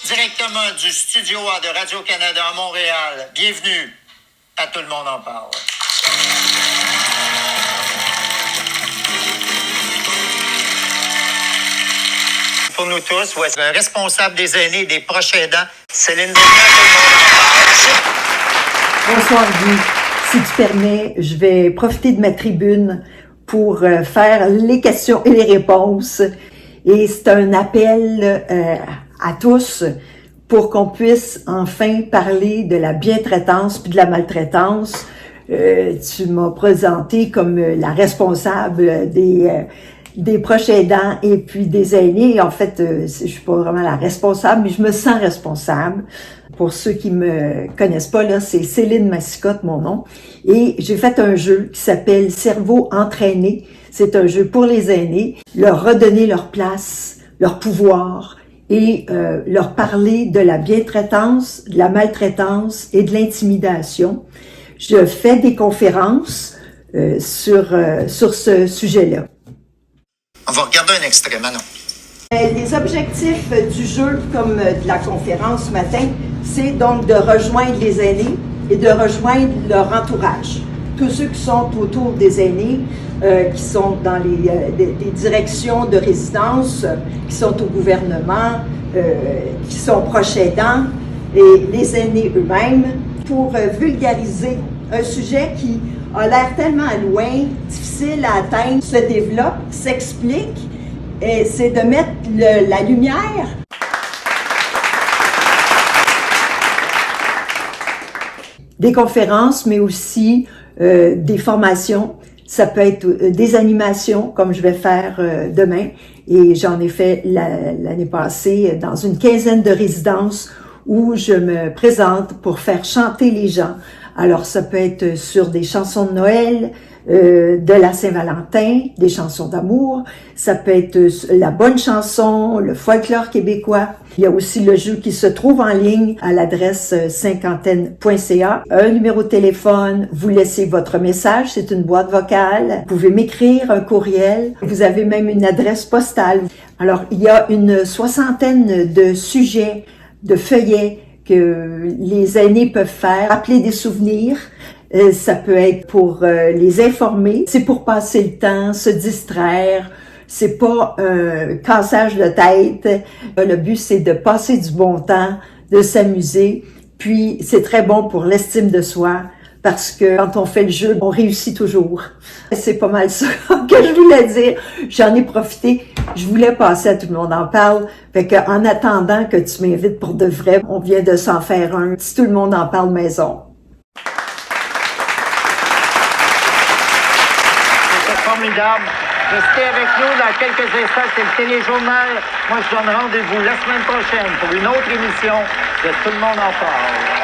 directement du studio A de Radio-Canada à Montréal. Bienvenue à Tout le monde en parle. Pour nous tous, voici le responsable des aînés et des proches aidants, Céline Daignan. Bonsoir Guy. Si tu permets, je vais profiter de ma tribune pour faire les questions et les réponses. Et c'est un appel à tous pour qu'on puisse enfin parler de la bientraitance puis de la maltraitance. Tu m'as présenté comme la responsable des proches aidants et puis des aînés. En fait, je suis pas vraiment la responsable, mais je me sens responsable. Pour ceux qui me connaissent pas, là, c'est Céline Massicotte, mon nom. Et j'ai fait un jeu qui s'appelle Cerveau entraîné. C'est un jeu pour les aînés, leur redonner leur place, leur pouvoir et leur parler de la bientraitance, de la maltraitance et de l'intimidation. Je fais des conférences sur ce sujet-là. On va regarder un extrait, Manon. Les objectifs du jeu, comme de la conférence ce matin, c'est donc de rejoindre les aînés et de rejoindre leur entourage. Tous ceux qui sont autour des aînés, qui sont dans les directions de résidence, qui sont au gouvernement, qui sont proches aidants, et les aînés eux-mêmes, pour vulgariser un sujet qui a l'air tellement loin, difficile à atteindre, se développe, s'explique, et c'est de mettre la lumière. Des conférences, mais aussi des formations. Ça peut être des animations, comme je vais faire demain. Et j'en ai fait l'année passée dans une quinzaine de résidences où je me présente pour faire chanter les gens. Alors, ça peut être sur des chansons de Noël, de la Saint-Valentin, des chansons d'amour. Ça peut être la bonne chanson, le folklore québécois. Il y a aussi le jeu qui se trouve en ligne à l'adresse cinquantaine.ca. Un numéro de téléphone, vous laissez votre message, c'est une boîte vocale. Vous pouvez m'écrire un courriel. Vous avez même une adresse postale. Alors, il y a une soixantaine de sujets, de feuillets que les aînés peuvent faire. Appeler des souvenirs. Ça peut être pour les informer, c'est pour passer le temps, se distraire, c'est pas un cassage de tête. Le but, c'est de passer du bon temps, de s'amuser, puis c'est très bon pour l'estime de soi, parce que quand on fait le jeu, on réussit toujours. C'est pas mal ça que je voulais dire. J'en ai profité, je voulais passer à Tout le monde en parle, fait que en attendant que tu m'invites pour de vrai, on vient de s'en faire un petit Tout le monde en parle maison. Formidable. Restez avec nous dans quelques instants. C'est le téléjournal. Moi, je donne rendez-vous la semaine prochaine pour une autre émission de Tout le monde en parle.